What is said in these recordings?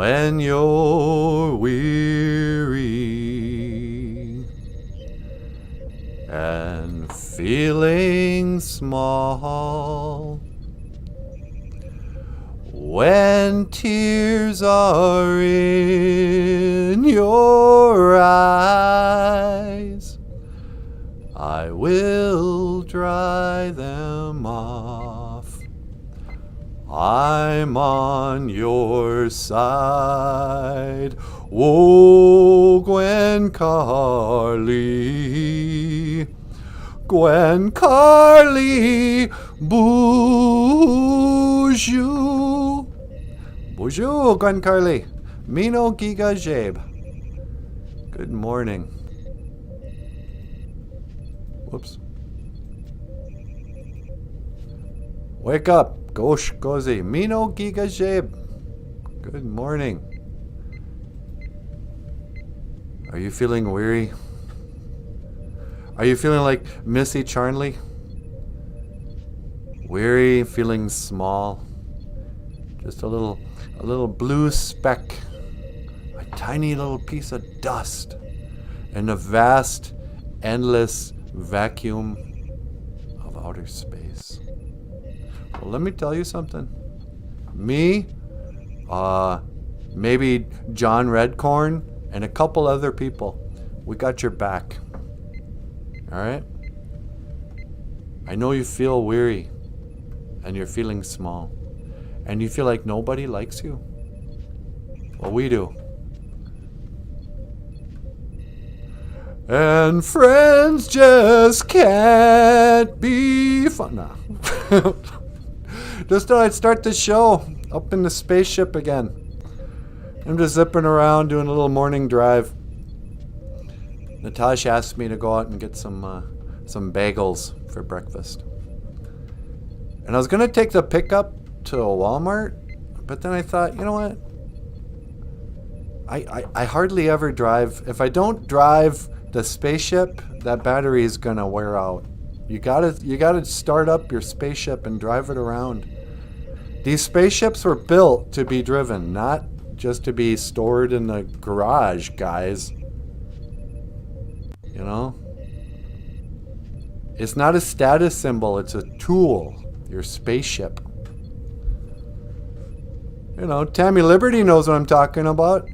When you're weary and feeling small, when tears are in your eyes, I will dry them off. I'm on your side. Oh, Gwen Carly, Gwen Carly, BOOZHOO. BOOZHOO, Gwen Carly. Mino Giga Jabe. Good morning. Whoops. Wake up. Gosh, Gozi. Mino Giga Jabe. Good morning. Are you feeling weary? Are you feeling like Missy Charnley? Weary, feeling small. Just a little blue speck. A tiny little piece of dust in the vast, endless vacuum of outer space. Well, let me tell you something. Me, maybe John Redcorn, and a couple other people, we got your back. All right? I know you feel weary, and you're feeling small, and you feel like nobody likes you. Well, we do. And friends just can't be fun. Nah. Just thought I'd start the show up in the spaceship again. I'm just zipping around doing a little morning drive. Natasha asked me to go out and get some bagels for breakfast. And I was going to take the pickup to a Walmart, but then I thought, you know what? I hardly ever drive. If I don't drive the spaceship, that battery is going to wear out. You gotta start up your spaceship and drive it around. These spaceships were built to be driven, not just to be stored in the garage, guys. You know? It's not a status symbol, it's a tool. Your spaceship. You know, Tammy Liberty knows what I'm talking about.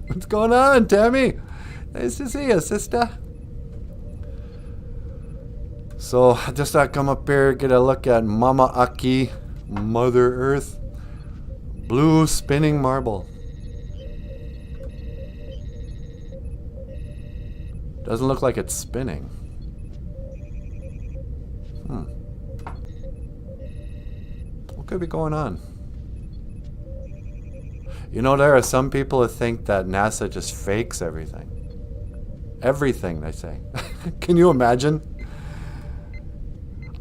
What's going on, Tammy? Nice to see you, sister. So I just thought I'd come up here, get a look at Mama Aki, Mother Earth, blue spinning marble. Doesn't look like it's spinning. What could be going on? You know, there are some people who think that NASA just fakes everything. Everything, they say. Can you imagine?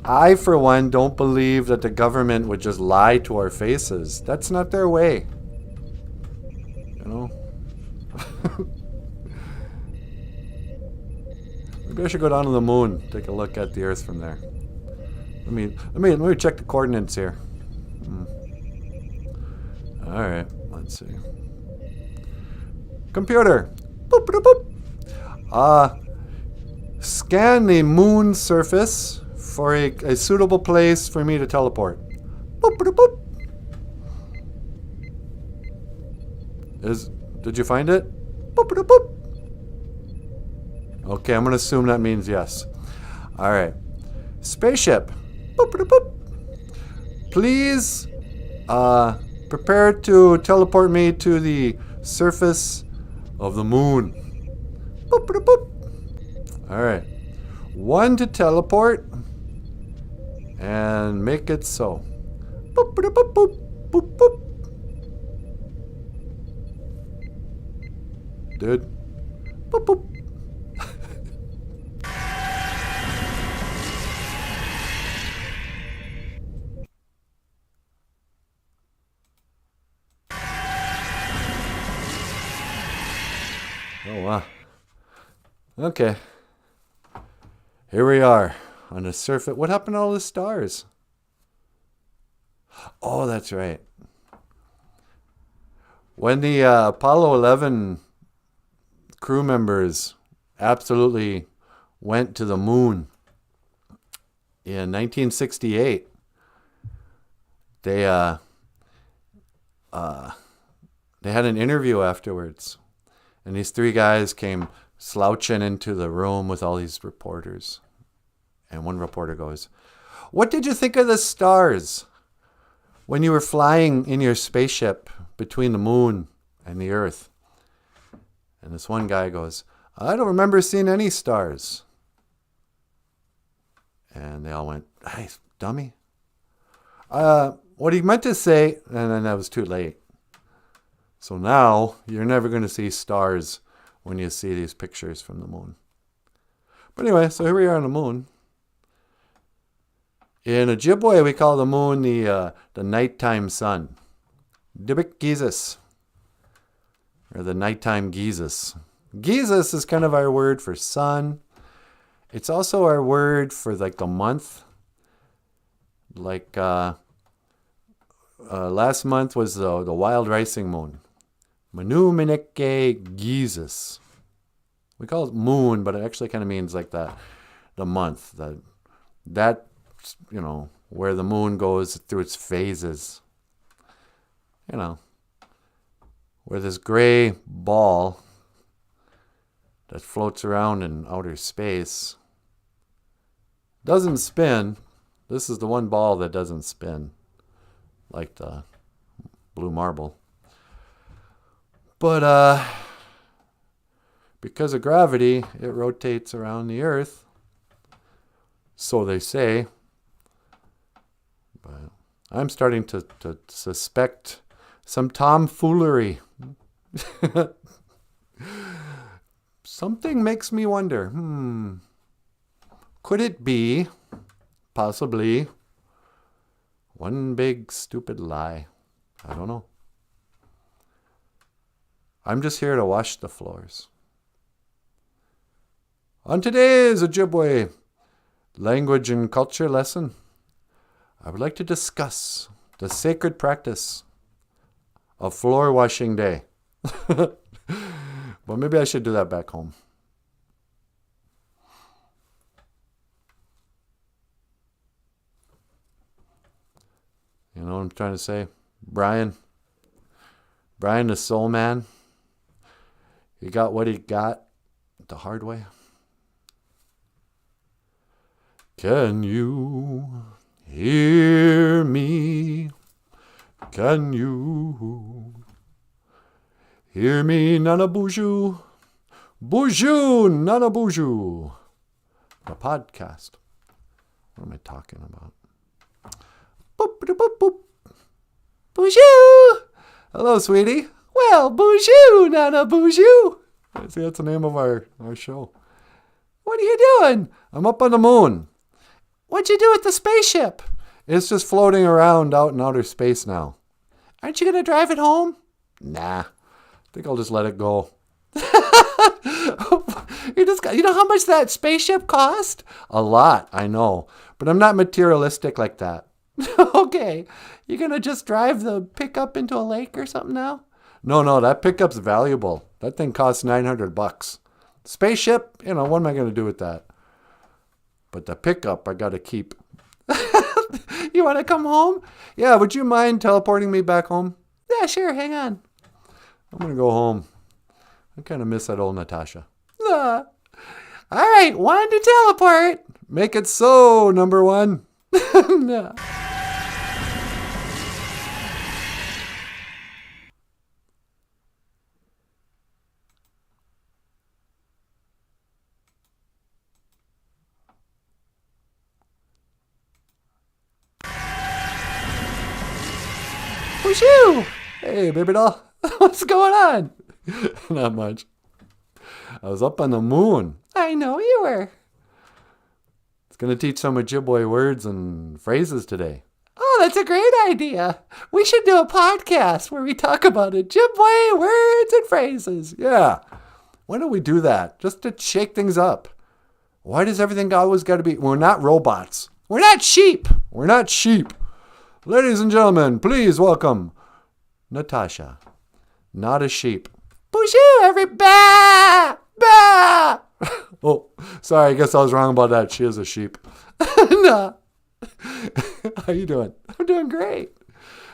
I, for one, don't believe that the government would just lie to our faces. That's not their way. You know? Maybe I should go down to the moon, take a look at the Earth from there. Let me check the coordinates here. All right, let's see. Computer. Boop, boop, boop. Scan the moon surface for a suitable place for me to teleport. Boop, boop, boop. Did you find it? Boop, boop, boop. Okay, I'm going to assume that means yes. All right. Spaceship. Boop, boop, boop. Please prepare to teleport me to the surface of the moon. Boop, boop, boop. All right. 1 to teleport. And make it so. Boop, boop, boop, boop, boop, boop. Dude. Boop, boop. Oh, wow. Okay. Here we are on the surface. What happened to all the stars? Oh, that's right. When the Apollo 11 crew members absolutely went to the moon in 1968, they had an interview afterwards, and these three guys came slouching into the room with all these reporters, and one reporter goes, "What did you think of the stars when you were flying in your spaceship between the moon and the Earth?" And this one guy goes, "I don't remember seeing any stars." And they all went, "Hey, dummy." What he meant to say, and then that was too late. So now you're never going to see stars when you see these pictures from the moon. But anyway, so here we are on the moon. In Ojibwe, we call the moon the nighttime sun. Dibik Gizis. Or the nighttime Gizis. Gizis is kind of our word for sun. It's also our word for like the month. Like last month was the wild rising moon. Manu Mineke Gizis. We call it moon, but it actually kind of means like the month. That, you know, where the moon goes through its phases. You know, where this gray ball that floats around in outer space doesn't spin. This is the one ball that doesn't spin, like the blue marble. But because of gravity, it rotates around the Earth. So they say. But I'm starting to suspect some tomfoolery. Something makes me wonder, could it be, possibly, one big stupid lie? I don't know. I'm just here to wash the floors. On today's Ojibwe language and culture lesson, I would like to discuss the sacred practice of floor washing day. Well, maybe I should do that back home. You know what I'm trying to say? Brian the soul man, he got what he got the hard way. Can you hear me? Can you hear me, Nanaboozhoo? BOOZHOO NANABOOZHOO. The podcast. What am I talking about? Boop, boop, boop, boop. BOOZHOO! Hello, sweetie. Well, BOOZHOO NANABOOZHOO. See, that's the name of our show. What are you doing? I'm up on the moon. What'd you do with the spaceship? It's just floating around out in outer space now. Aren't you going to drive it home? Nah. I think I'll just let it go. You know how much that spaceship cost? A lot, I know. But I'm not materialistic like that. Okay. You going to just drive the pickup into a lake or something now? No, that pickup's valuable. That thing costs $900. Spaceship, what am I going to do with that? But the pickup I got to keep. You want to come home? Yeah, would you mind teleporting me back home? Yeah, sure, hang on. I'm going to go home. I kind of miss that old Natasha. All right, one to teleport. Make it so, number one. No. BOOZHOO! Hey, baby doll. What's going on? Not much. I was up on the moon. I know you were. It's going to teach some Ojibwe words and phrases today. Oh, that's a great idea. We should do a podcast where we talk about Ojibwe words and phrases. Yeah. Why don't we do that? Just to shake things up. Why does everything always got to be... We're not robots. We're not sheep. We're not sheep. Ladies and gentlemen, please welcome Natasha, not a sheep. BOOZHOO, everybody! Bah! Oh, sorry, I guess I was wrong about that. She is a sheep. Nah. How you doing? I'm doing great.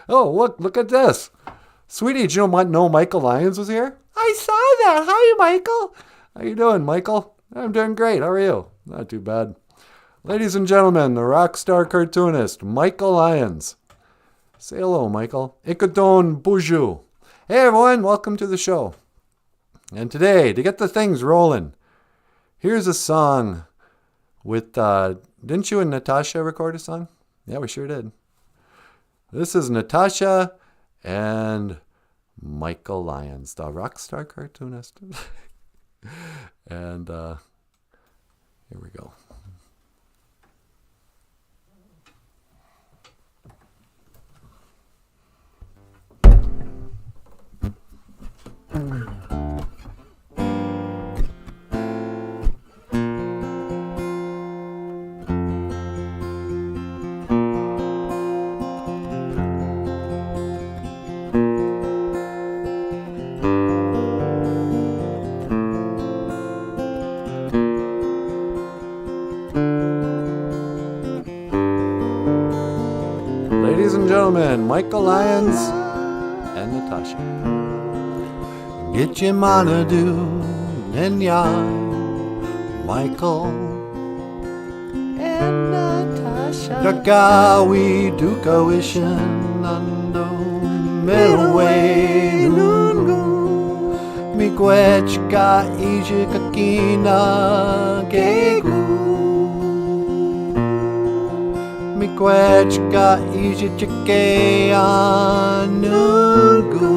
Oh, look at this. Sweetie, did you know Michael Lyons was here? I saw that. Hi, Michael. How you doing, Michael? I'm doing great. How are you? Not too bad. Ladies and gentlemen, the rock star cartoonist, Michael Lyons. Say hello, Michael. Ikaton BOOZHOO. Hey, everyone. Welcome to the show. And today, to get the things rolling, here's a song with, didn't you and Natasha record a song? Yeah, we sure did. This is Natasha and Michael Lyons, the rock star cartoonist. And here we go. Ladies and gentlemen, Michael Lyons and Natasha. Get your Manadu and ya, Michael and Natasha. Gagawi duka wishin ando merwe nungu. Miigwechka ijikakina gegu. Miigwechka ijichike anungu.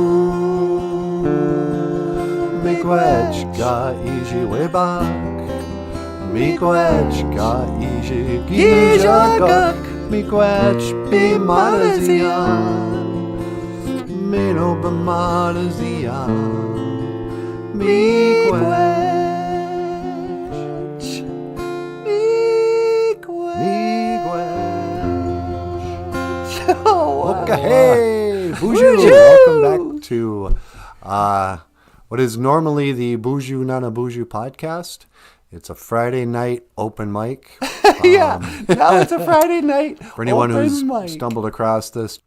Miigwechka ijiwebak. Miigwechka ijigijagak. Miigwech bimalazian. Mino bimalazian. Miigwech. Hey, BOOZHOO! Welcome back to what is normally the BOOZHOO NANABOOZHOO podcast. It's a Friday night open mic. Yeah, now it's a Friday night for anyone who's stumbled across this.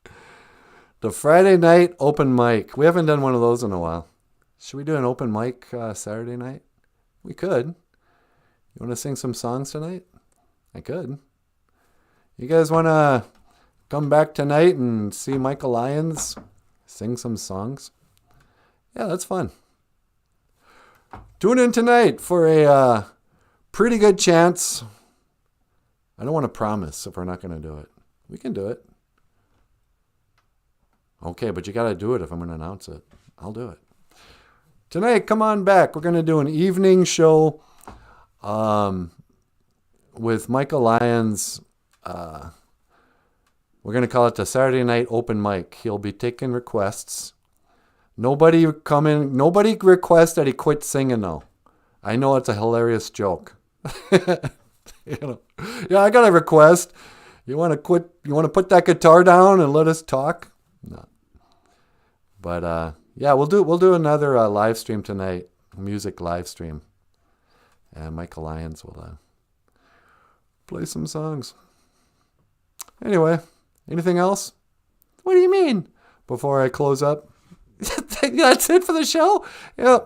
The Friday night open mic. We haven't done one of those in a while. Should we do an open mic Saturday night? We could. You want to sing some songs tonight? I could. You guys want to come back tonight and see Michael Lyons sing some songs? Yeah, that's fun. Tune in tonight for a pretty good chance. I don't want to promise if we're not going to do it. We can do it. Okay, but you got to do it if I'm going to announce it. I'll do it. Tonight, come on back. We're going to do an evening show with Michael Lyons. We're going to call it the Saturday Night Open Mic. He'll be taking requests. Nobody requests that he quit singing, though. I know it's a hilarious joke. Yeah, I got a request. You want to quit? You want to put that guitar down and let us talk? No. But yeah, we'll do another live stream tonight, music live stream, and Michael Lyons will play some songs. Anyway. Anything else? What do you mean? Before I close up? That's it for the show? Yeah.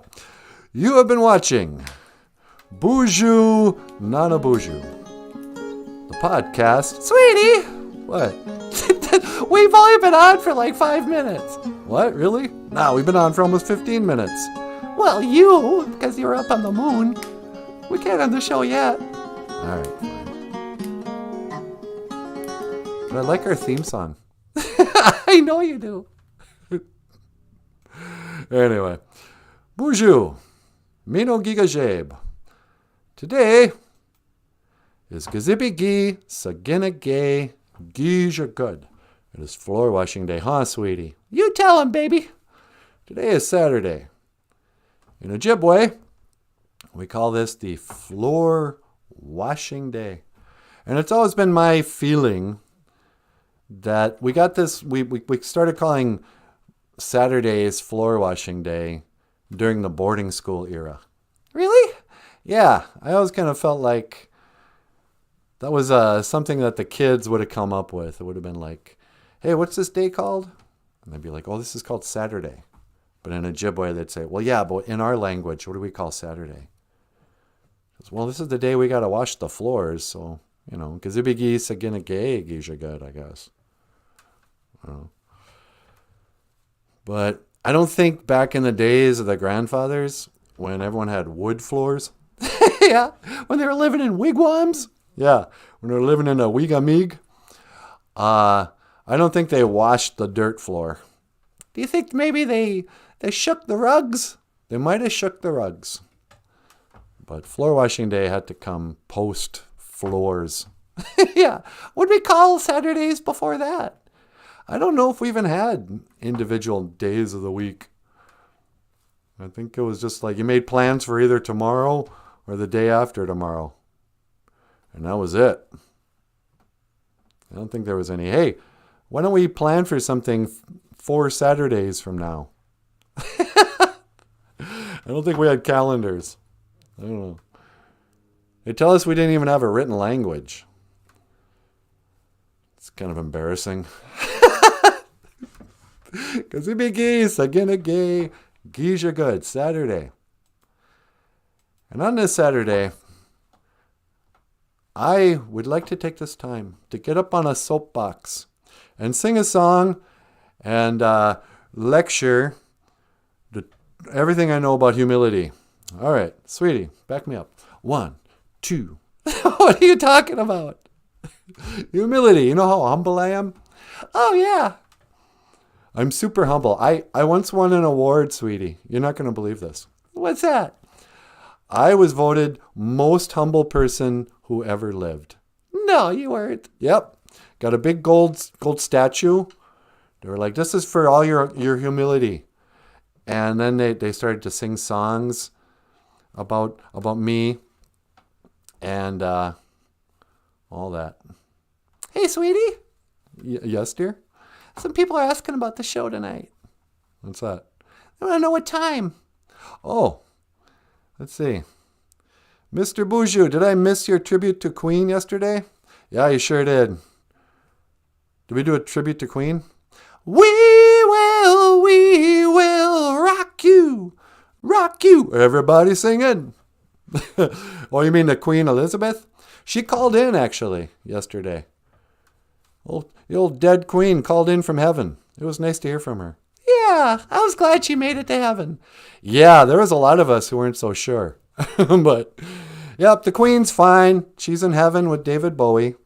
You have been watching BOOZHOO NANABOOZHOO, the podcast. Sweetie! What? We've only been on for like 5 minutes. What? Really? No, we've been on for almost 15 minutes. Well, you, because you were up on the moon. We can't end the show yet. All right. But I like our theme song. I know you do. Anyway. BOOZHOO. Mino Gigajeb. Today is Gazibigi Saginagay Gija Good. It is floor washing day, huh, sweetie? You tell him, baby. Today is Saturday. In Ojibwe, we call this the floor washing day. And it's always been my feeling that we got this, we started calling Saturday's floor washing day during the boarding school era. Really? Yeah, I always kind of felt like that was something that the kids would have come up with. It would have been like, hey, what's this day called? And they'd be like, oh, this is called Saturday. But in Ojibwe, they'd say, well, yeah, but in our language, what do we call Saturday? Well, this is the day we got to wash the floors. So, you know, gizibigi saginagay good, I guess. I don't know. But I don't think back in the days of the grandfathers when everyone had wood floors. Yeah, when they were living in wigwams. Yeah, when they were living in a wigamig. I don't think they washed the dirt floor. Do you think maybe they shook the rugs? They might have shook the rugs. But floor washing day had to come post floors. Yeah, what did we call Saturdays before that? I don't know if we even had individual days of the week. I think it was just like you made plans for either tomorrow or the day after tomorrow. And that was it. I don't think there was any, hey, why don't we plan for something 4 Saturdays from now? I don't think we had calendars. I don't know. They tell us we didn't even have a written language. It's kind of embarrassing. Because we be geese, again a gay, geese are good, Saturday. And on this Saturday, I would like to take this time to get up on a soapbox and sing a song and lecture everything I know about humility. All right, sweetie, back me up. 1, 2. What are you talking about? Humility. You know how humble I am? Oh, yeah. I'm super humble. I once won an award, sweetie. You're not going to believe this. What's that? I was voted most humble person who ever lived. No, you weren't. Yep. Got a big gold statue. They were like, this is for all your humility. And then they started to sing songs about me and all that. Hey, sweetie. Yes, dear? Some people are asking about the show tonight. What's that? They want to know what time. Oh, let's see. Mr. BOOZHOO, did I miss your tribute to Queen yesterday? Yeah, you sure did. Did we do a tribute to Queen? We will rock you. Everybody singing. Oh, you mean the Queen Elizabeth? She called in, actually, yesterday. The old dead queen called in from heaven. It was nice to hear from her. Yeah, I was glad she made it to heaven. Yeah, there was a lot of us who weren't so sure. But, yep, the queen's fine. She's in heaven with David Bowie.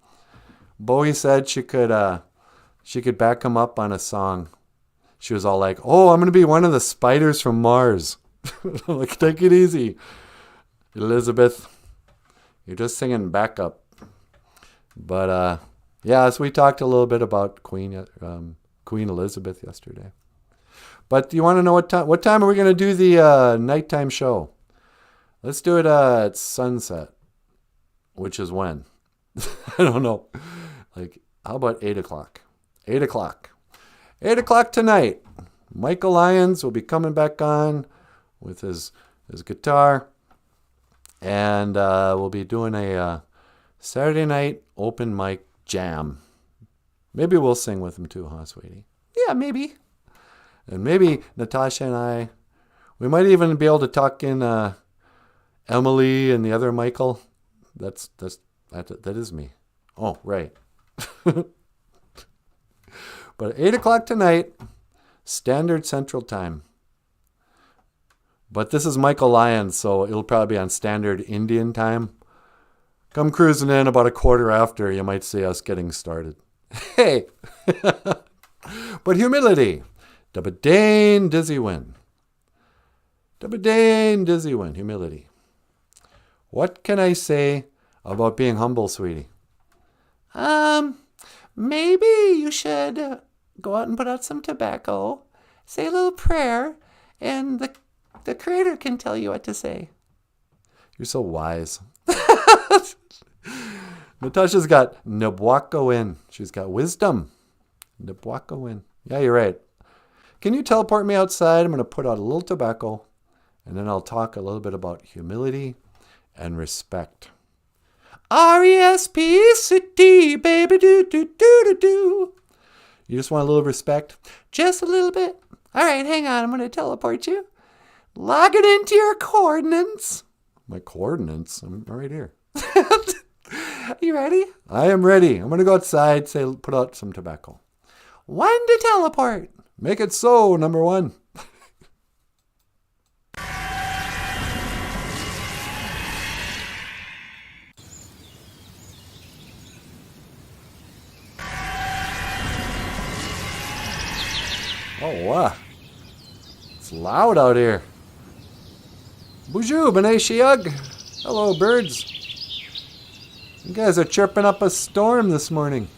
Bowie said she could back him up on a song. She was all like, oh, I'm going to be one of the spiders from Mars. Like, take it easy, Elizabeth. You're just singing backup. But, yeah, so we talked a little bit about Queen Elizabeth yesterday. But do you want to know what time are we going to do the nighttime show? Let's do it at sunset, which is when? I don't know. Like, how about 8 o'clock? 8 o'clock. 8 o'clock tonight. Michael Lyons will be coming back on with his guitar. And we'll be doing a Saturday night open mic jam. Maybe we'll sing with him too, huh, sweetie? Yeah, maybe. And maybe Natasha and we might even be able to talk in Emily and the other Michael. That is me. Oh, right. But 8 o'clock tonight, Standard Central Time. But this is Michael Lyons, so it'll probably be on Standard Indian Time. Come cruising in about a quarter after, you might see us getting started. Hey! But humility. Dabba-dane dizzy win. Dabba-dane dizzy win. Humility. What can I say about being humble, sweetie? Maybe you should go out and put out some tobacco, say a little prayer, and the Creator can tell you what to say. You're so wise. Natasha's got Nabwako in. She's got wisdom. Nabwako in. Yeah, you're right. can you teleport me outside? I'm going to put out a little tobacco, and then I'll talk a little bit about humility and respect. R-E-S-P-C-T, baby, do. You just want a little respect? Just a little bit. All right, hang on. I'm going to teleport you. Log it into your coordinates. My coordinates? I'm right here. You ready? I am ready. I'm going to go outside, put out some tobacco. 1 to teleport. Make it so, number 1. Oh, wow. It's loud out here. Bonjour, b'nai shiag. Hello, birds. You guys are chirping up a storm this morning.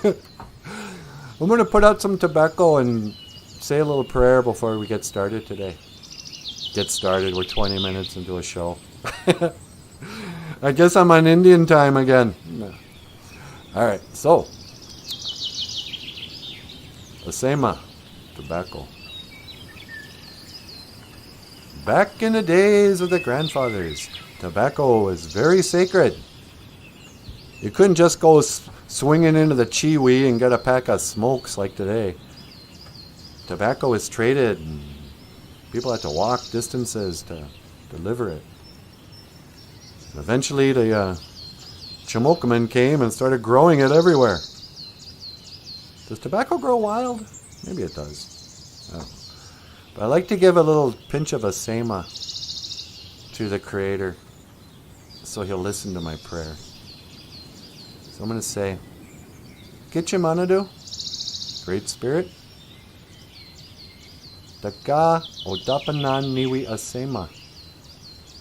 I'm going to put out some tobacco and say a little prayer before we get started today. Get started. We're 20 minutes into a show. I guess I'm on Indian time again. No. All right, so. Asema. Tobacco. Back in the days of the grandfathers, tobacco was very sacred. You couldn't just go swinging into the Chiwi and get a pack of smokes like today. Tobacco is traded, and people had to walk distances to deliver it. And eventually the Chamokaman came and started growing it everywhere. Does tobacco grow wild? Maybe it does. Oh. But I like to give a little pinch of asema to the Creator so He'll listen to my prayer. So I'm going to say, Kichimanadu, Great Spirit, Taka Odapanan Niwi Asema,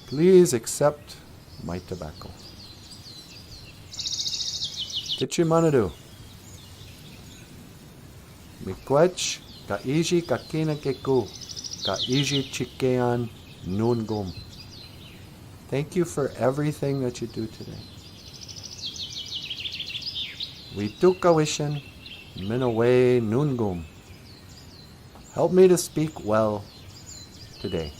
please accept my tobacco. Kichimanadu, Mikwech Kaiji Kakina Keku, Kaiji Chikean Nungum. Thank you for everything that you do today. We tukawishin minaway nungum. Help me to speak well today.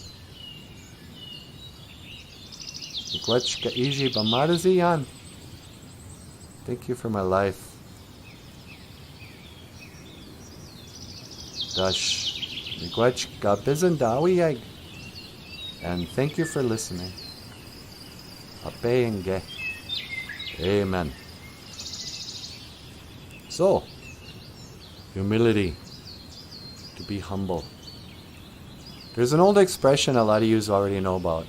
Mikwech Kaiji Bamaraziyan. Thank you for my life. Dash Mikwech Gabizandawiyag. And thank you for listening. Apeyenge. Amen. So, humility, to be humble. There's an old expression a lot of you already know about.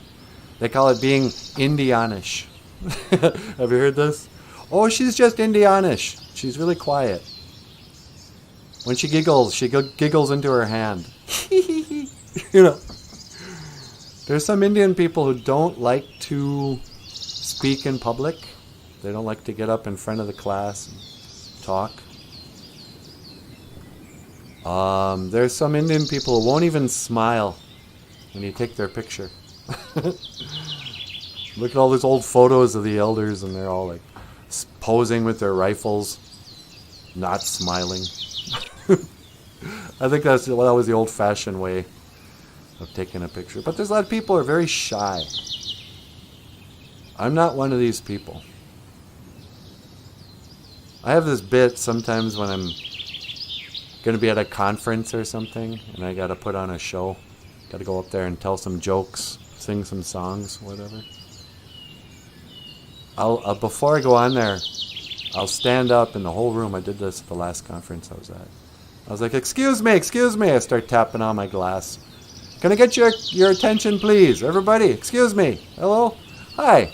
They call it being Indianish. Have you heard this? Oh, she's just Indianish. She's really quiet. When she giggles into her hand. You know. There's some Indian people who don't like to speak in public. They don't like to get up in front of the class and talk. There's some Indian people who won't even smile when you take their picture. Look at all these old photos of the elders, and they're all like posing with their rifles, not smiling. I think that was the old-fashioned way of taking a picture. But there's a lot of people who are very shy. I'm not one of these people. I have this bit sometimes when I'm going to be at a conference or something, and I got to put on a show. Got to go up there and tell some jokes, sing some songs, whatever. Before I go on there, I'll stand up in the whole room. I did this at the last conference I was at. I was like, excuse me. I start tapping on my glass. Can I get your attention, please? Everybody, excuse me. Hello? Hi.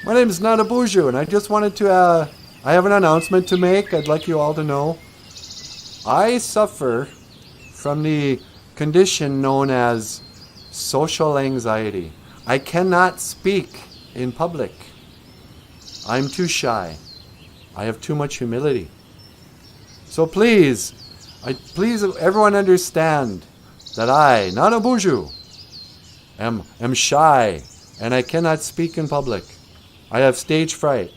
My name is NANABOOZHOO, and I just wanted to, I have an announcement to make. I'd like you all to know. I suffer from the condition known as social anxiety. I cannot speak in public. I'm too shy. I have too much humility. So please everyone understand that I, NANABOOZHOO, am shy, and I cannot speak in public. I have stage fright.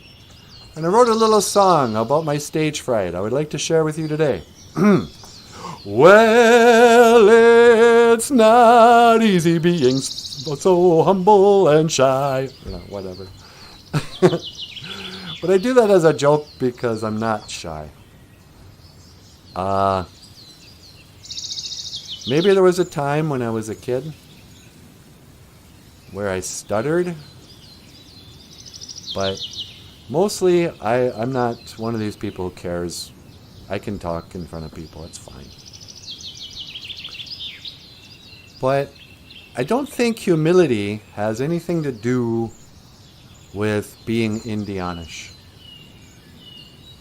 And I wrote a little song about my stage fright I would like to share with you today. Well, it's not easy being so humble and shy. Whatever. But I do that as a joke because I'm not shy. Maybe there was a time when I was a kid where I stuttered. But mostly, I'm not one of these people who cares. I can talk in front of people. It's fine. But I don't think humility has anything to do with being Indianish.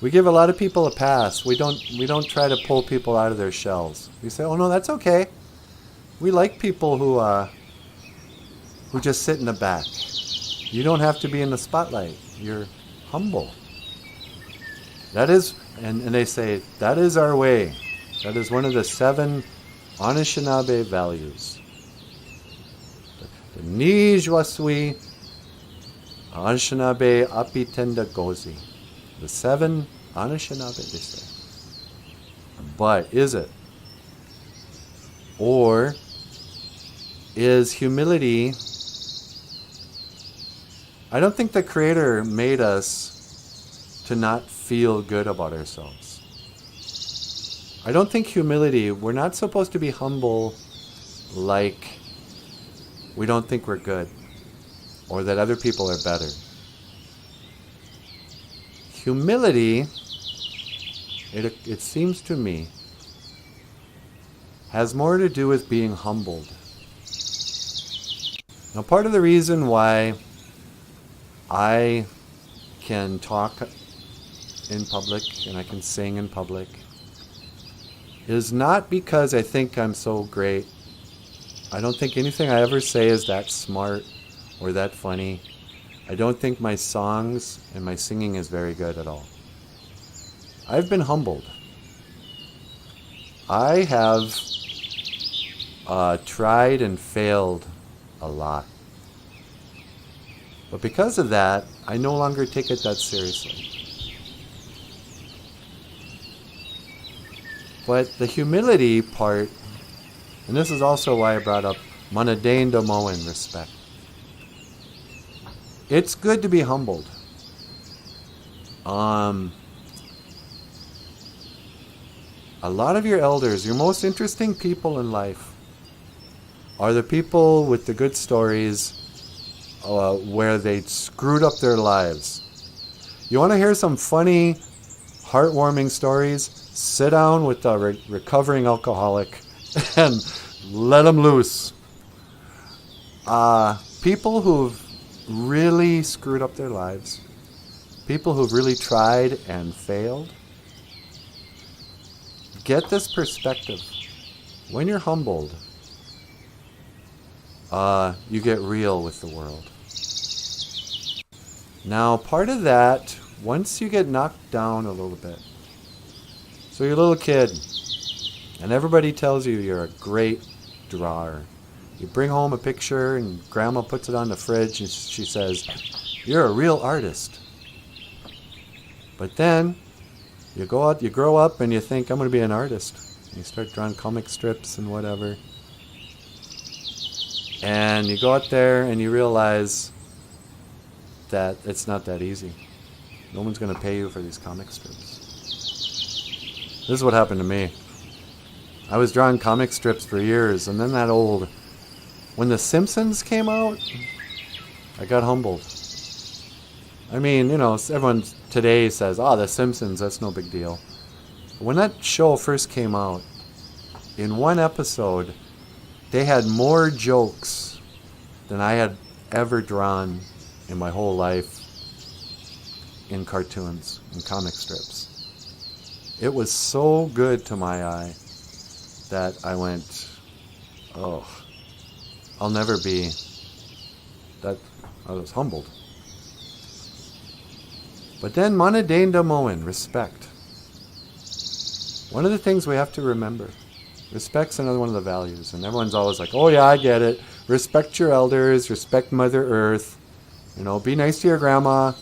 We give a lot of people a pass. We don't try to pull people out of their shells. We say, "Oh no, that's okay." We like people who just sit in the back. You don't have to be in the spotlight. You're humble. That is, and they say, that is our way. That is one of the 7 Anishinaabe values. The Nijwasui Anishinaabe Apitenda Gozi. The 7 Anishinaabe, they say. But is it? Or is humility... I don't think the Creator made us to not feel good about ourselves. I don't think humility, we're not supposed to be humble like we don't think we're good or that other people are better. Humility, it seems to me, has more to do with being humbled. Now, part of the reason why I can talk in public and I can sing in public is not because I think I'm so great. I don't think anything I ever say is that smart or that funny. I don't think my songs and my singing is very good at all. I've been humbled. I have tried and failed a lot. But because of that, I no longer take it that seriously. But the humility part, and this is also why I brought up Manadain Domoen, respect. It's good to be humbled. A lot of your elders, your most interesting people in life, are the people with the good stories where they screwed up their lives. You want to hear some funny, heartwarming stories? Sit down with a recovering alcoholic and let them loose. People who've really screwed up their lives, people who've really tried and failed, get this perspective. When you're humbled, you get real with the world. Now, part of that, once you get knocked down a little bit, so you're a little kid, and everybody tells you you're a great drawer. You bring home a picture, and Grandma puts it on the fridge, and she says, "You're a real artist." But then, you go out, you grow up, and you think, "I'm going to be an artist." And you start drawing comic strips and whatever. And you go out there, and you realize that it's not that easy. No one's going to pay you for these comic strips. This is what happened to me. I was drawing comic strips for years, and then when The Simpsons came out, I got humbled. I mean, everyone today says, "Oh, The Simpsons, that's no big deal." When that show first came out, in one episode, they had more jokes than I had ever drawn in my whole life in cartoons, in comic strips. It was so good to my eye that I went, "Oh, I'll never be that." I was humbled. But then Manadain Damoen, respect. One of the things we have to remember, respect's another one of the values, and everyone's always like, "Oh yeah, I get it. Respect your elders, respect Mother Earth, be nice to your grandma,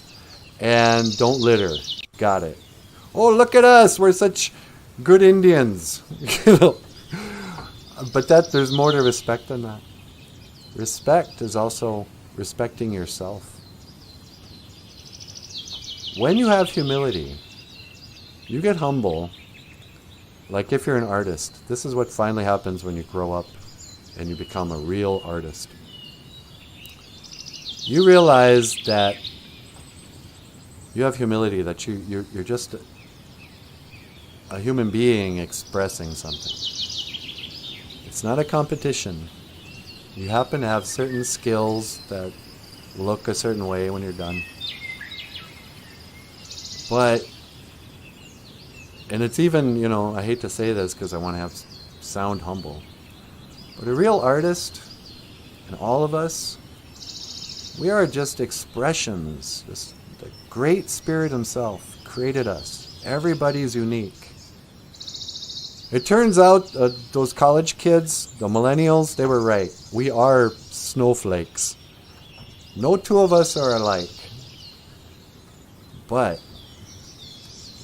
and don't litter." Got it. "Oh, look at us. We're such good Indians. You know. But there's more to respect than that. Respect is also respecting yourself. When you have humility, you get humble. Like if you're an artist, this is what finally happens when you grow up and you become a real artist. You realize that you have humility, that you're just a human being expressing something. It's not a competition. You happen to have certain skills that look a certain way when you're done. But, and it's even, you know, I hate to say this because I want to sound humble, but a real artist, and all of us, we are just expressions. Just the Great Spirit Himself created us. Everybody's unique. It turns out those college kids, the millennials, they were right. We are snowflakes. No two of us are alike. But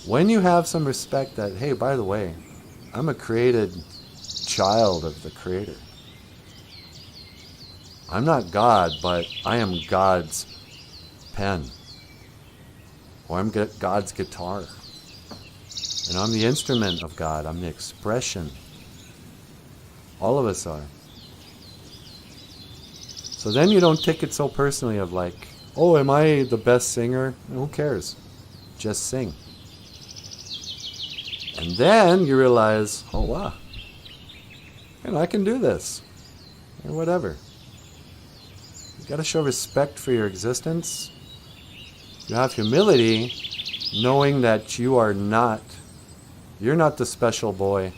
when you have some respect that, hey, by the way, I'm a created child of the Creator. I'm not God, but I am God's pen. Or I'm God's guitar. And I'm the instrument of God. I'm the expression. All of us are. So then you don't take it so personally of like, oh, am I the best singer? Who cares? Just sing. And then you realize, oh wow, and I can do this. Or whatever. You got to show respect for your existence. You have humility, knowing that you're not the special boy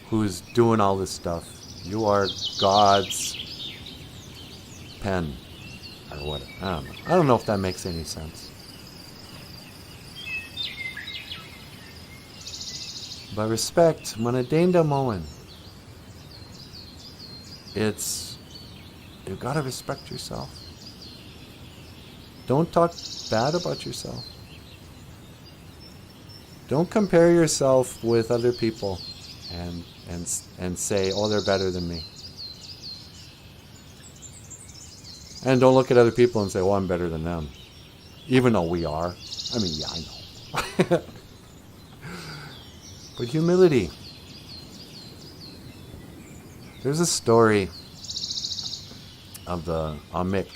who's doing all this stuff. You are God's pen. Or what? I don't know. I don't know if that makes any sense. But respect, manadenda moen. It's, you've got to respect yourself. Don't talk bad about yourself. Don't compare yourself with other people and say, oh, they're better than me. And don't look at other people and say, well, I'm better than them. Even though we are. I mean, yeah, I know. But humility. There's a story of the Amik,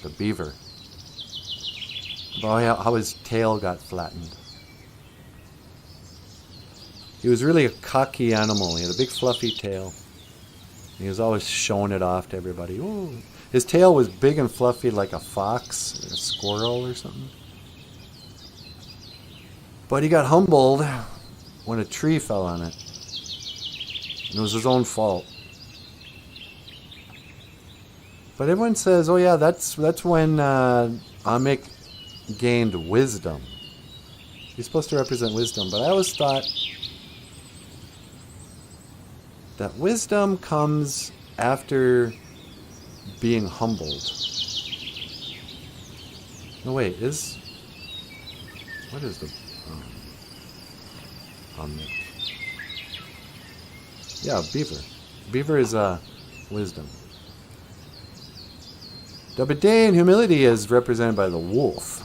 the beaver, about how his tail got flattened. He was really a cocky animal. He had a big fluffy tail. He was always showing it off to everybody. Ooh. His tail was big and fluffy like a fox or a squirrel or something. But he got humbled when a tree fell on it. And it was his own fault. But everyone says, oh yeah, that's when Amik gained wisdom. He's supposed to represent wisdom, but I always thought that wisdom comes after being humbled. No, wait, what is the Amik? Yeah, beaver. Beaver is wisdom. Dabadane, humility, is represented by the wolf.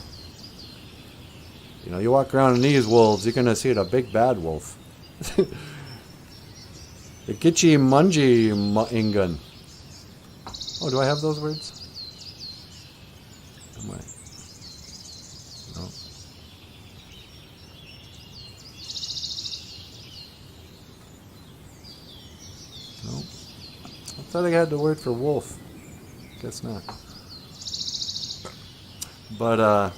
You know, you walk around in these wolves, you're going to see a big bad wolf. The Gitchi Munji Ingun. Oh, do I have those words? Am I? No. No. I thought I had the word for wolf. Guess not. But I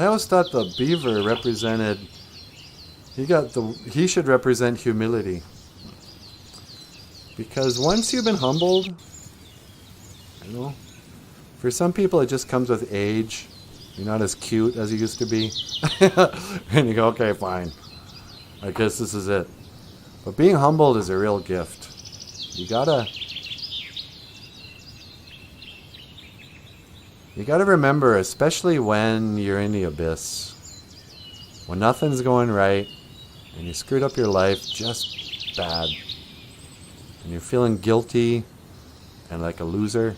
always thought the beaver represented, he should represent humility. Because once you've been humbled, you know, for some people it just comes with age. You're not as cute as you used to be. And you go, okay, fine. I guess this is it. But being humbled is a real gift. You gotta remember, especially when you're in the abyss, when nothing's going right, and you screwed up your life just bad, and you're feeling guilty and like a loser,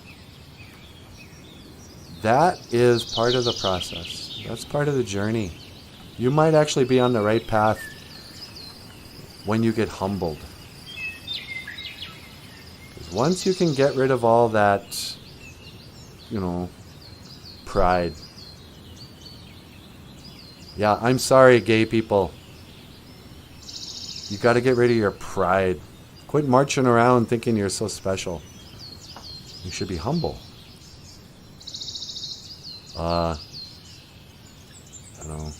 that is part of the process. That's part of the journey. You might actually be on the right path when you get humbled. Because once you can get rid of all that, pride. Yeah, I'm sorry, gay people. You got to get rid of your pride. Quit marching around thinking you're so special. You should be humble. I don't know.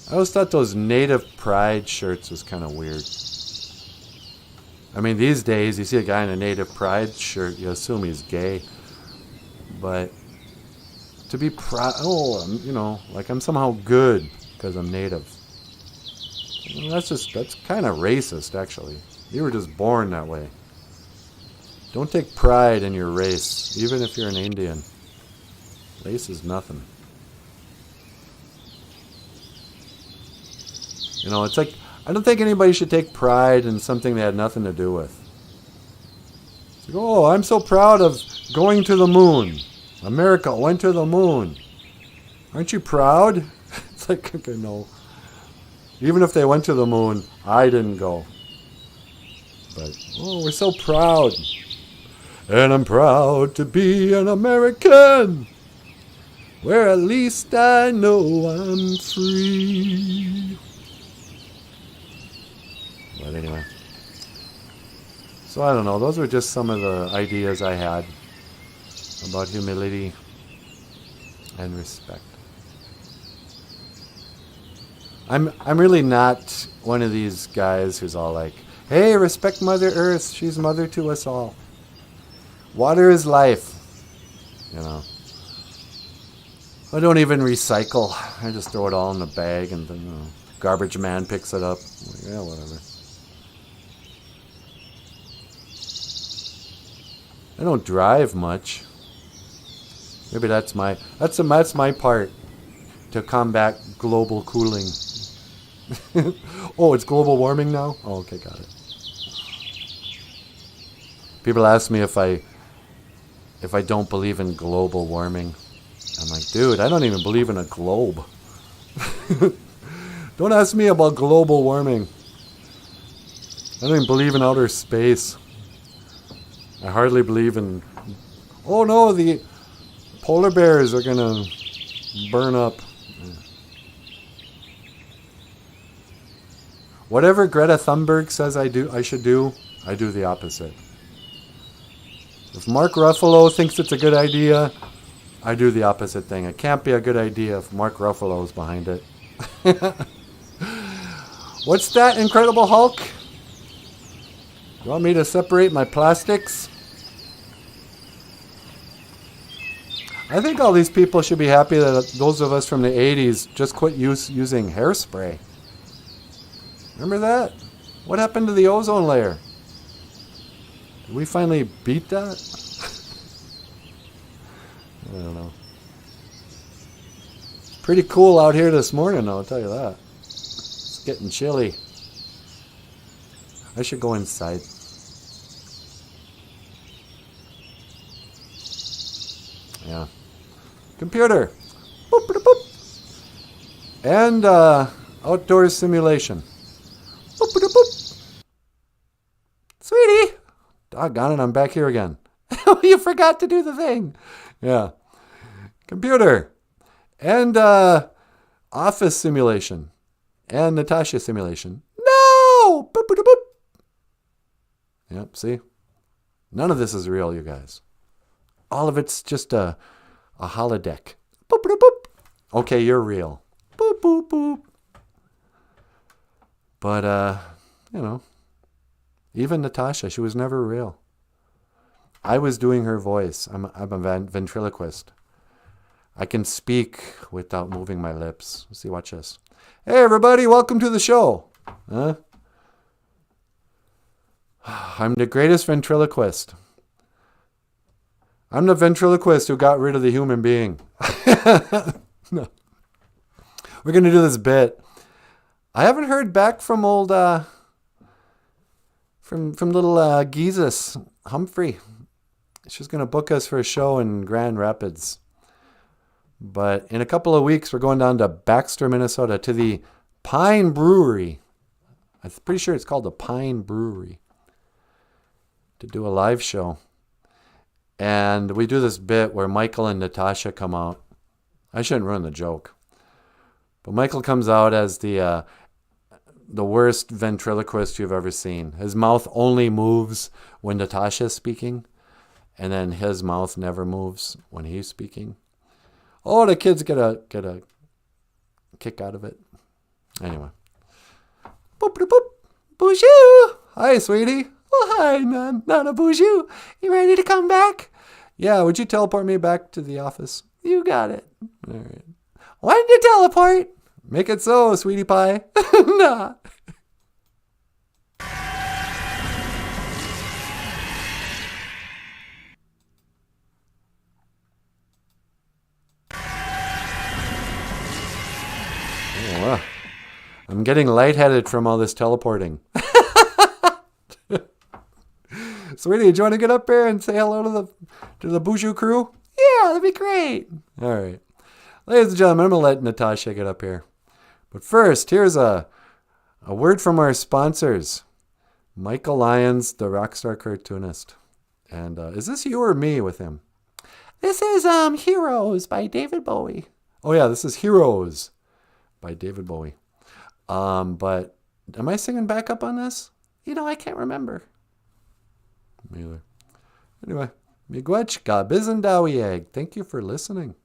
I always thought those native pride shirts was kind of weird. I mean, these days, you see a guy in a native pride shirt, you assume he's gay. But to be proud, like I'm somehow good because I'm native. That's kind of racist, actually. You were just born that way. Don't take pride in your race, even if you're an Indian. Race is nothing. It's like, I don't think anybody should take pride in something they had nothing to do with. It's like, oh, I'm so proud of going to the moon. America went to the moon. Aren't you proud? It's like, okay, no. Even if they went to the moon, I didn't go. But, oh, we're so proud. And I'm proud to be an American, where at least I know I'm free. But anyway. So I don't know. Those were just some of the ideas I had about humility and respect. I'm really not one of these guys who's all like, hey, respect Mother Earth. She's mother to us all. Water is life. I don't even recycle. I just throw it all in the bag and then garbage man picks it up. Like, yeah, whatever. I don't drive much. Maybe that's my part to combat global cooling. Oh, it's global warming now? Oh, okay, got it. People ask me if I don't believe in global warming. I'm like, dude, I don't even believe in a globe. Don't ask me about global warming. I don't even believe in outer space. I hardly believe in... Oh no, the polar bears are gonna burn up. Whatever Greta Thunberg says I should do, I do the opposite. If Mark Ruffalo thinks it's a good idea, I do the opposite thing. It can't be a good idea if Mark Ruffalo's behind it. What's that, Incredible Hulk? You want me to separate my plastics? I think all these people should be happy that those of us from the 80s just quit using hairspray. Remember that? What happened to the ozone layer? Did we finally beat that? I don't know. It's pretty cool out here this morning, I'll tell you that. It's getting chilly. I should go inside. Yeah. Computer. Boop, boop, boop. And outdoor simulation. Boop, boop, boop. Sweetie. Doggone it, I'm back here again. You forgot to do the thing. Yeah. Computer. And office simulation. And Natasha simulation. No! Boop, boop, boop. Yep, see? None of this is real, you guys. All of it's just a holodeck. Boop, boop, boop. Okay, you're real. Boop, boop, boop. But, even Natasha, she was never real. I was doing her voice. I'm a ventriloquist. I can speak without moving my lips. See, watch this. Hey, everybody, welcome to the show. Huh? I'm the greatest ventriloquist. I'm the ventriloquist who got rid of the human being. No. We're going to do this bit. I haven't heard back from old from little Geezus Humphrey. She's gonna book us for a show in Grand Rapids. But in a couple of weeks, we're going down to Baxter, Minnesota, to the Pine Brewery. I'm pretty sure it's called the Pine Brewery, to do a live show. And we do this bit where Michael and Natasha come out. I shouldn't ruin the joke. But Michael comes out as the worst ventriloquist you've ever seen. His mouth only moves when Natasha's speaking, and then his mouth never moves when he's speaking. Oh, the kids get a kick out of it. Anyway. Boop, boop, boop. BOOZHOO! Hi, sweetie. Oh, hi, Nanaboozhoo. You ready to come back? Yeah, would you teleport me back to the office? You got it. All right. When did you teleport? Make it so, sweetie pie. Nah. Oh, I'm getting lightheaded from all this teleporting. Sweetie, do you want to get up here and say hello to the BOOZHOO crew? Yeah, that'd be great. All right. Ladies and gentlemen, I'm going to let Natasha get up here. But first, here's a word from our sponsors. Michael Lyons, the rockstar cartoonist. And is this you or me with him? This is Heroes by David Bowie. Oh, yeah, this is Heroes by David Bowie. But am I singing backup on this? I can't remember. Me either. Anyway, miigwech gabizin dawieg. Thank you for listening.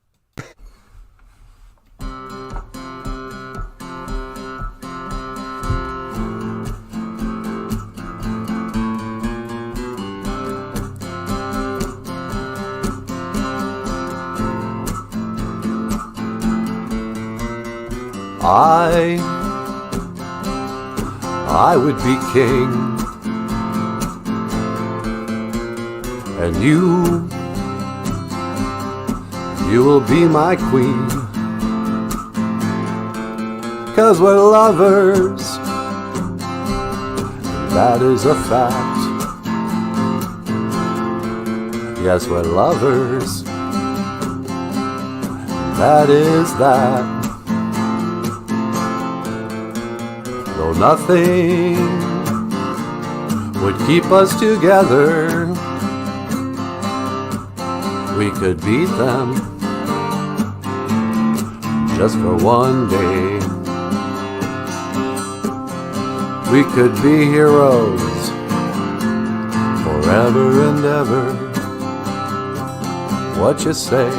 I would be king, and you will be my queen, 'cause we're lovers, that is a fact. Yes, we're lovers, that is that. Though nothing would keep us together, we could beat them just for one day. We could be heroes forever and ever. What you say?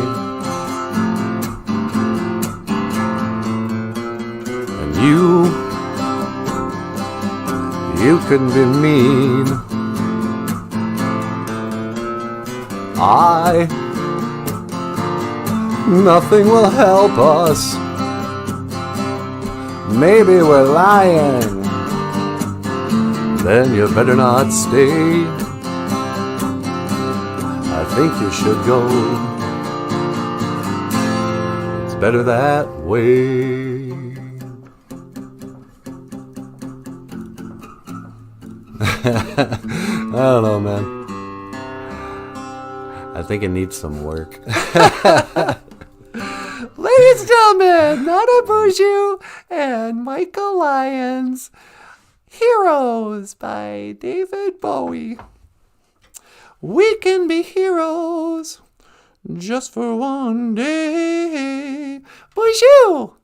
And you can be mean. Nothing will help us. Maybe we're lying. Then you better not stay. I think you should go. It's better that way. I don't know, man. I think it needs some work. Ladies and gentlemen, Nanaboozhoo and Michael Lyons, Heroes by David Bowie. We can be heroes just for one day. BOOZHOO!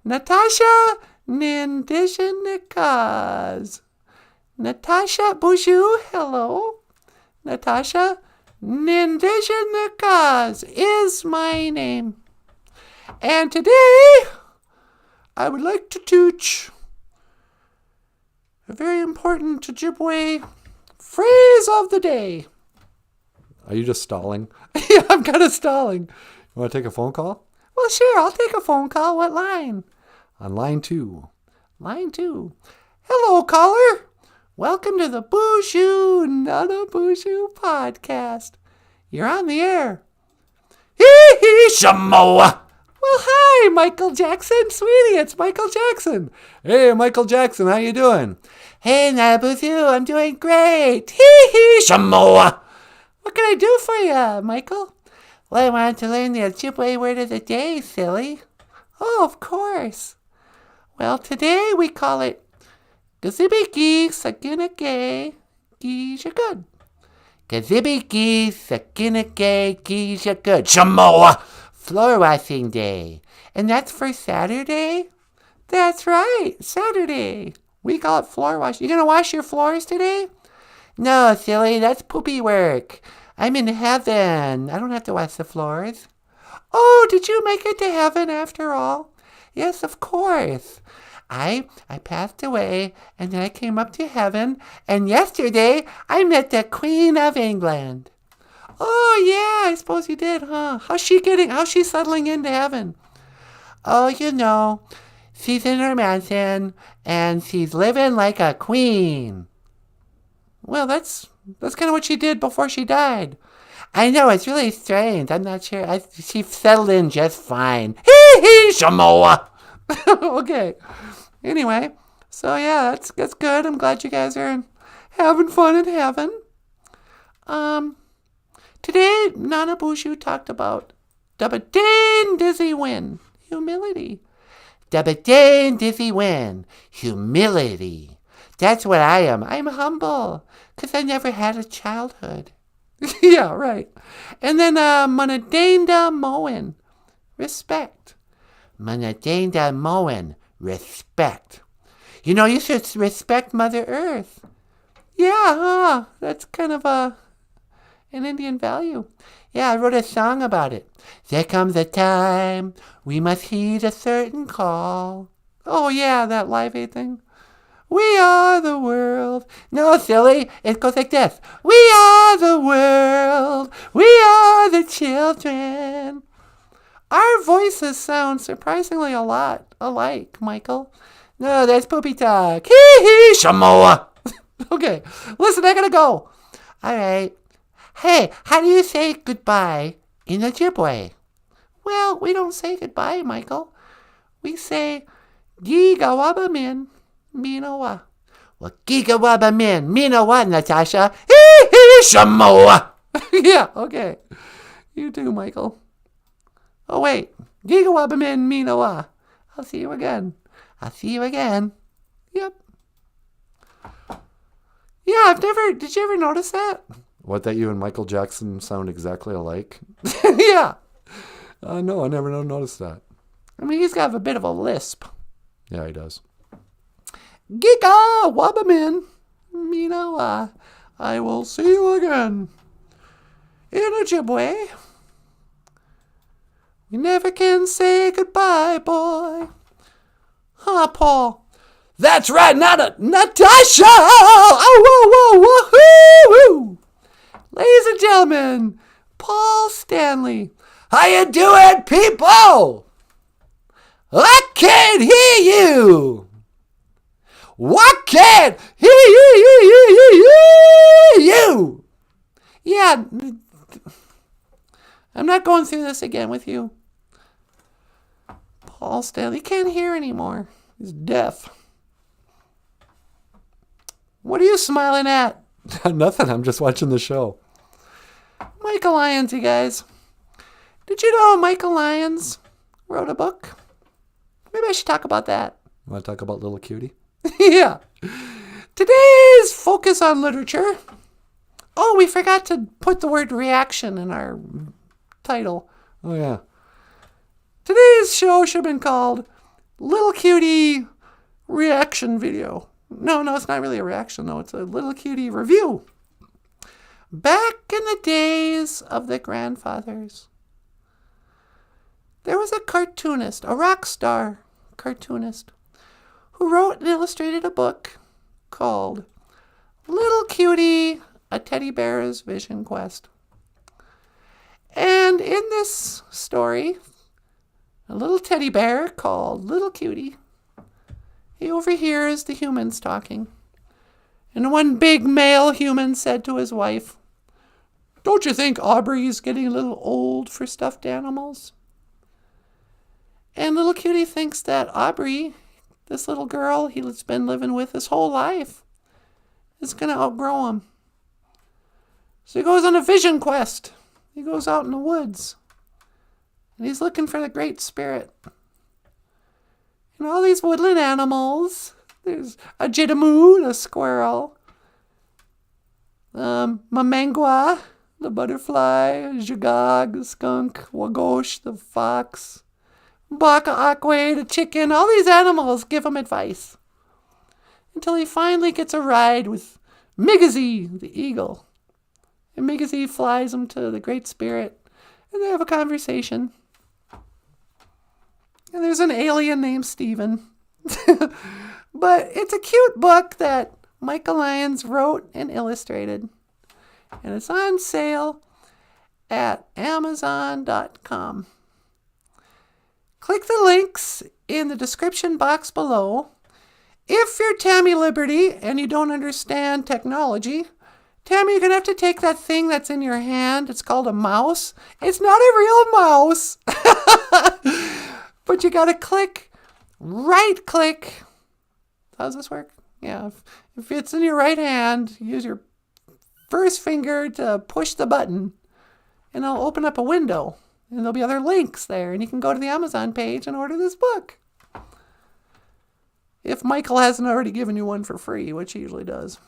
Natasha Nindishinikas. Natasha BOOZHOO, hello. Natasha Nindishinikas is my name. And today, I would like to teach a very important Ojibwe phrase of the day. Are you just stalling? Yeah, I'm kind of stalling. You want to take a phone call? Well, sure, I'll take a phone call. What line? On line 2. Line 2. Hello, caller. Welcome to the BOOZHOO NANABOOZHOO podcast. You're on the air. Hee hee shamoa. Well, hi, Michael Jackson. Sweetie, it's Michael Jackson. Hey, Michael Jackson, how you doing? Hey, NanaBOOZHOO, I'm doing great. Hee hee, Shamoa. What can I do for you, Michael? Well, I wanted to learn the Ojibwe word of the day, silly. Oh, of course. Well, today we call it Gazibiki Sakinake Gijagood. Gazibiki Sakinake Gijagood. Shamoa. Floor washing day. And that's for Saturday? That's right, Saturday. We call it floor wash. You gonna wash your floors today? No, silly, that's poopy work. I'm in heaven. I don't have to wash the floors. Oh, did you make it to heaven after all? Yes, of course. I passed away, and then I came up to heaven, and yesterday I met the Queen of England. Oh, yeah, I suppose you did, huh? How's she settling into heaven? Oh, you know, she's in her mansion, and she's living like a queen. Well, that's kind of what she did before she died. I know, it's really strange. I'm not sure. She settled in just fine. Hee hee, Shamoa. Okay. Anyway, so yeah, that's good. I'm glad you guys are having fun in heaven. Today, NanaBOOZHOO talked about Dabadane Dizzy Win, humility. Dabadane Dizzy Win, humility. That's what I am. I'm humble, 'cause I never had a childhood. Yeah, right. And then Manadainda Moen, respect. Manadainda Moen, respect. You know, you should respect Mother Earth. Yeah, huh? That's kind of an Indian value. Yeah, I wrote a song about it. There comes a time we must heed a certain call. Oh, yeah, that Live Aid thing. We are the world. No, silly. It goes like this. We are the world. We are the children. Our voices sound surprisingly a lot alike, Michael. No, that's poopy talk. Hee hee, Shamoa. Okay, listen, I gotta go. All right. Hey, how do you say goodbye in Ojibwe? Well, we don't say goodbye, Michael. We say Gigawabamin Minowa. Well, Gigawabamin Minowa, Natasha. Hee hee, Shamoa. Yeah, okay. You too, Michael. Oh, wait. Gigawabamin Minowa. I'll see you again. I'll see you again. Yep. Yeah, did you ever notice that? What, that you and Michael Jackson sound exactly alike? Yeah. No, I never noticed that. I mean, he's got a bit of a lisp. Yeah, he does. Giga Wabamin. Minowa. I will see you again. In Ojibwe. You never can say goodbye, boy. Huh, Paul? That's right, Natasha! Oh, whoa, woohoo! Ladies and gentlemen, Paul Stanley. How you doing, people? I can't hear you. What can't hear you? Yeah, I'm not going through this again with you. Paul Stanley can't hear anymore. He's deaf. What are you smiling at? Nothing, I'm just watching the show. Michael Lyons, you guys. Did you know Michael Lyons wrote a book? Maybe I should talk about that. You want to talk about Little Cutie? Yeah. Today's focus on literature. Oh, we forgot to put the word reaction in our title. Oh, yeah. Today's show should have been called Little Cutie Reaction Video. No, it's not really a reaction, though. It's a Little Cutie review. Back in the days of the grandfathers, there was a cartoonist, a rock star cartoonist, who wrote and illustrated a book called Little Cutie, A Teddy Bear's Vision Quest. And in this story, a little teddy bear called Little Cutie, he overhears the humans talking. And one big male human said to his wife, "Don't you think Aubrey's getting a little old for stuffed animals?" And little cutie thinks that Aubrey, this little girl he's been living with his whole life, is going to outgrow him. So he goes on a vision quest. He goes out in the woods. And he's looking for the Great Spirit. And all these woodland animals. There's a jidamoo, the squirrel. Mamangua, the butterfly. Jagog, the skunk. Wagosh, the fox. Baka Akwe, the chicken. All these animals give him advice. Until he finally gets a ride with Migazi, the eagle. And Migazi flies him to the Great Spirit. And they have a conversation. And there's an alien named Steven. But it's a cute book that Michael Lyons wrote and illustrated. And it's on sale at Amazon.com. Click the links in the description box below. If you're Tammy Liberty and you don't understand technology, Tammy, you're going to have to take that thing that's in your hand. It's called a mouse. It's not a real mouse. But you got to right click. How does this work? Yeah, if it's in your right hand, use your first finger to push the button, and it'll open up a window, and there'll be other links there, and you can go to the Amazon page and order this book. If Michael hasn't already given you one for free, which he usually does.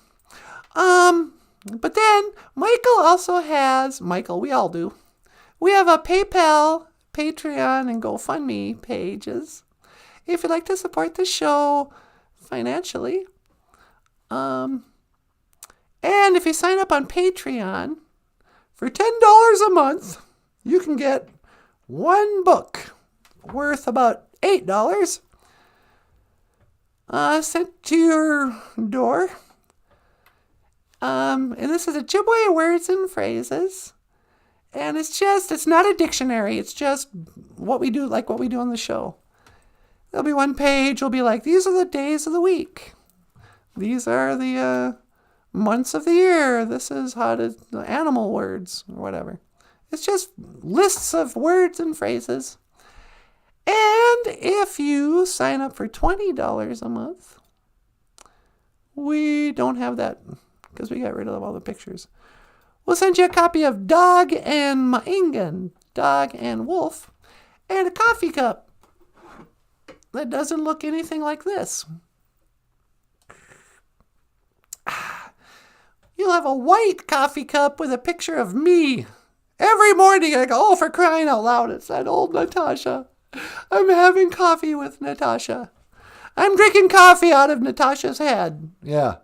But then Michael also has, we all do. We have a PayPal, Patreon, and GoFundMe pages. If you'd like to support the show financially. And if you sign up on Patreon for $10 a month, you can get one book worth about $8 sent to your door. And this is Ojibwe words and phrases. And it's not a dictionary. It's just what we do on the show. There'll be one page. Will be like, these are the days of the week. These are the months of the year. This is the animal words or whatever. It's just lists of words and phrases. And if you sign up for $20 a month, we don't have that because we got rid of all the pictures. We'll send you a copy of Dog and Maingan, Dog and Wolf, and a coffee cup that doesn't look anything like this. You'll have a white coffee cup with a picture of me. Every morning I go, oh, for crying out loud, it's that old Natasha. I'm having coffee with Natasha. I'm drinking coffee out of Natasha's head. Yeah.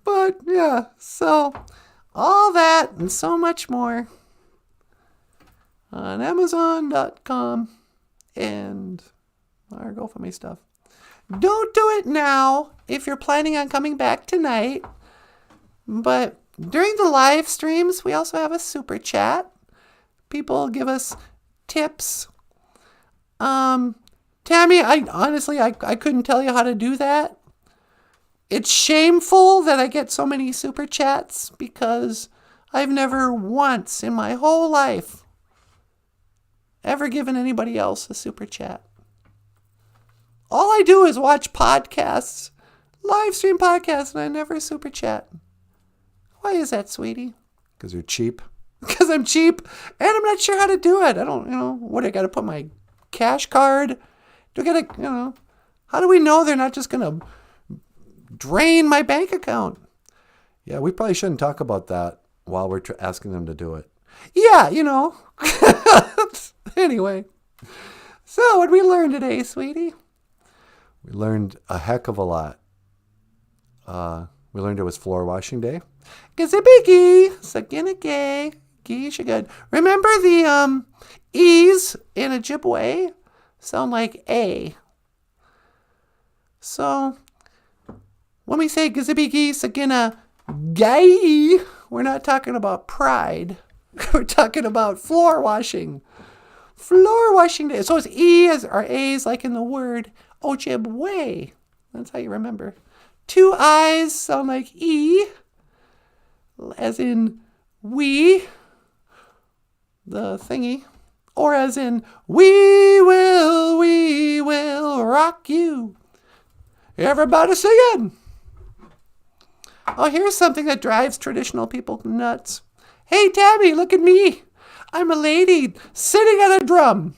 But, yeah, so all that and so much more on Amazon.com and our GoFundMe stuff. Don't do it now if you're planning on coming back tonight. But during the live streams, we also have a super chat. People give us tips. Tammy, I couldn't tell you how to do that. It's shameful that I get so many super chats because I've never once in my whole life ever given anybody else a super chat. All I do is watch podcasts, live stream podcasts, and I never super chat. Why is that, sweetie? Because you're cheap. Because I'm cheap and I'm not sure how to do it. I don't, what, I got to put my cash card? Do I got to, how do we know they're not just going to drain my bank account? Yeah, we probably shouldn't talk about that while we're asking them to do it. Yeah, Anyway. So, what did we learn today, sweetie? We learned a heck of a lot. We learned it was floor washing day. Gazibigi, Saginake, Gishagood. Remember the E's in Ojibwe sound like A. So, when we say Gazibigi, Sagina, Gai, we're not talking about pride. We're talking about floor washing. Floor washing day. So it's E's or A's like in the word Ojibwe. That's how you remember. Two I's sound like E, as in we, the thingy. Or as in, we will rock you. Everybody singing. Oh, here's something that drives traditional people nuts. Hey, Tabby, look at me. I'm a lady sitting at a drum.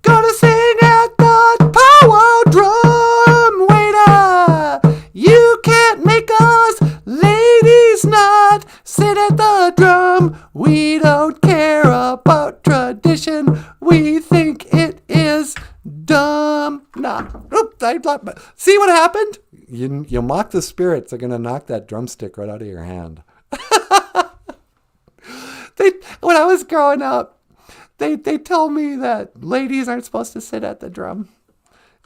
Gonna sing at the power drum. Waiter, you can't make us ladies not sit at the drum. We don't care about tradition. We think it is dumb. Nah. Oops, see what happened? You mock the spirits. They're going to knock that drumstick right out of your hand. When I was growing up, they told me that ladies aren't supposed to sit at the drum.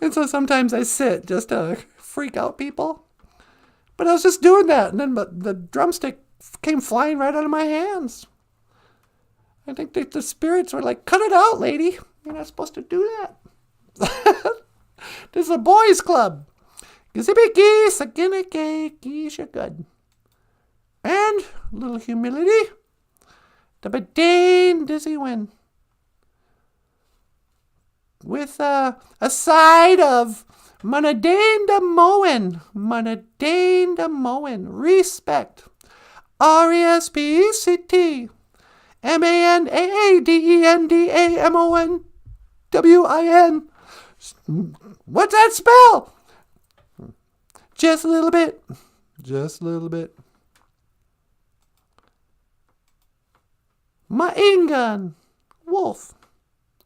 And so sometimes I sit just to freak out people. But I was just doing that, and then the drumstick came flying right out of my hands. I think the spirits were like, cut it out, lady. You're not supposed to do that. This is a boys' club. Gizibiki, saginike, geisha good. And a little humility. The Badane dizzy win. With a side of Manadane da Moen. Manadane da Moen. Respect. R-E-S-P-E-C-T. M-A-N-A-D-E-N-D-A-M-O-N-W-I-N. What's that spell? Just a little bit. Just a little bit. Maingan. Wolf.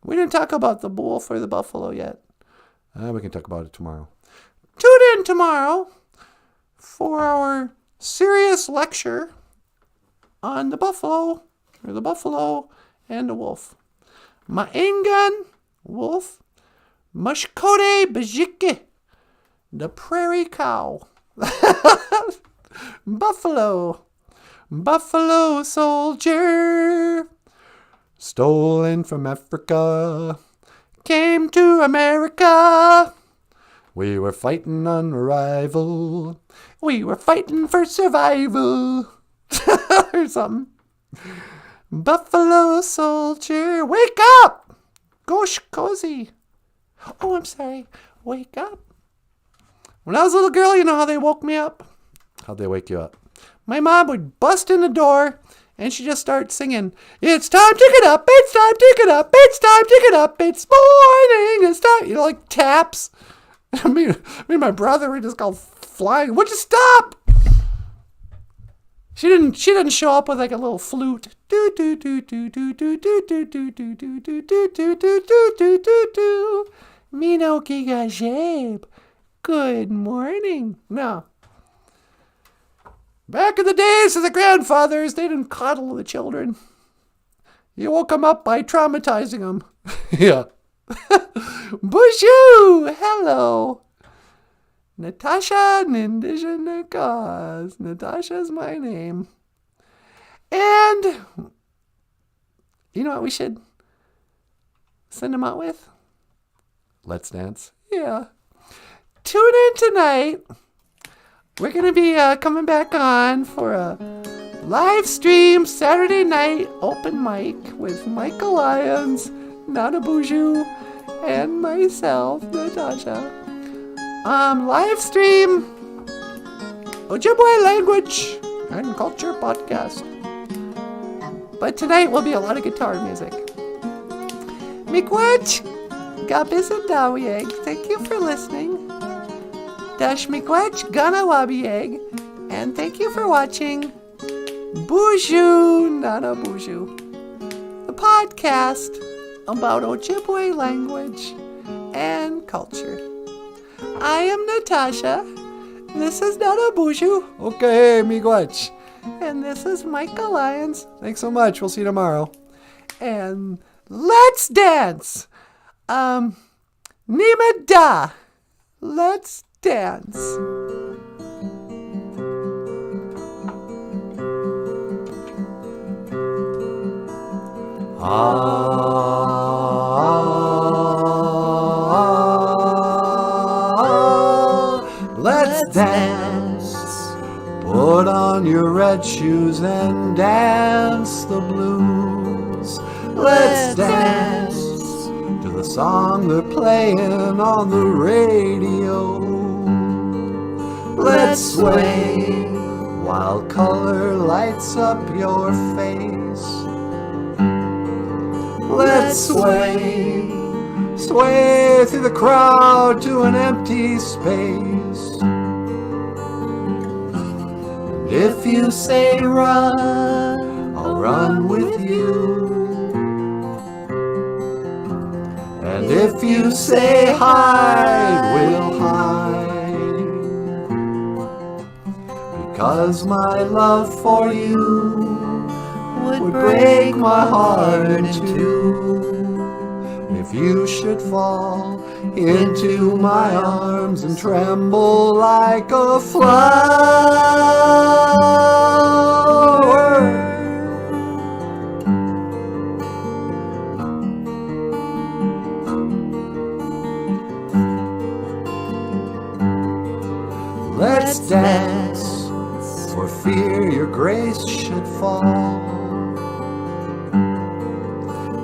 We didn't talk about the wolf or the buffalo yet. We can talk about it tomorrow. Tune in tomorrow for our serious lecture on the buffalo, or the buffalo and the wolf. Maingan. Wolf. Mushkote Bajike. The prairie cow. Buffalo. Buffalo soldier. Stolen from Africa. Came to America. We were fighting on arrival. We were fighting for survival. Or something. Buffalo soldier. Wake up. Gosh, cozy. Oh, I'm sorry. Wake up. When I was a little girl, you know how they woke me up? How'd they wake you up? My mom would bust in the door, and she'd just start singing, it's time to get up, it's time to get up, it's time to get up, it's morning, it's time. You know, like taps. Me and my brother were just called flying. Would you stop? She didn't show up with like a little flute. Do do do do do do do do do do do do do do do do do do. Mino Gigajabe. Good morning. No. Back in the days of the grandfathers, they didn't coddle the children. You woke them up by traumatizing them. Yeah. BOOZHOO! Hello. Natasha Nindigenous Cause. Natasha's my name. And you know what we should send them out with? Let's Dance. Yeah. Tune in tonight. We're going to be coming back on for a live stream Saturday night open mic with Michael Lyons, NANABOOZHOO, and myself, Natasha. Live stream Ojibwe Language and Culture Podcast. But tonight will be a lot of guitar music. Miigwech, Gabisadawiyeg, thank you for listening. Dash Miigwech, Ganawabiyeg, and thank you for watching BOOZHOO NANABOOZHOO, the podcast about Ojibwe language and culture. I am Natasha. This is NANABOOZHOO. Okay, miigwech. And this is Michael Lyons. Thanks so much. We'll see you tomorrow. And let's dance. Nimada. Let's dance. Let's dance. Put on your red shoes and dance the blues. Let's dance to the song they're playing on the radio. Let's sway while color lights up your face. Let's sway, sway through the crowd to an empty space. And if you say run, I'll run with you. And if you say hide, we'll hide. Because my love for you would break my heart in two. If you should fall into my arms and tremble like a flower, let's dance for fear your grace should fall.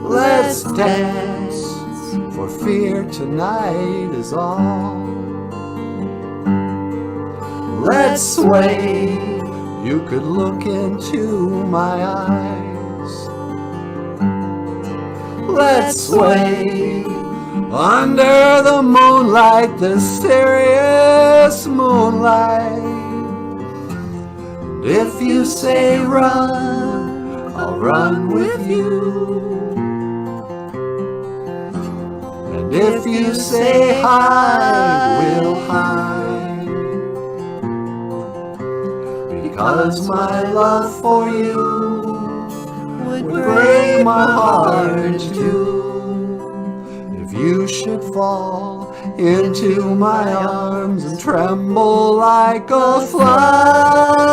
Let's dance for fear tonight is all. Let's sway, you could look into my eyes. Let's sway under the moonlight, the serious moonlight. And if you say run, I'll run with you. And if you say hide, we'll hide. Because my love for you would break my heart in two. If you should fall into my arms and tremble like a flower,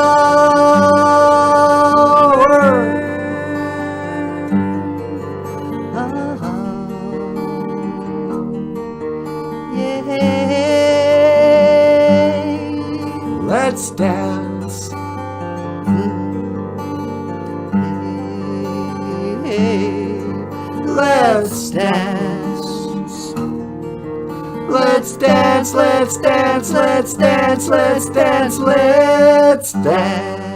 let's dance. Let's dance. Let's dance, let's dance, let's dance, let's dance, let's dance.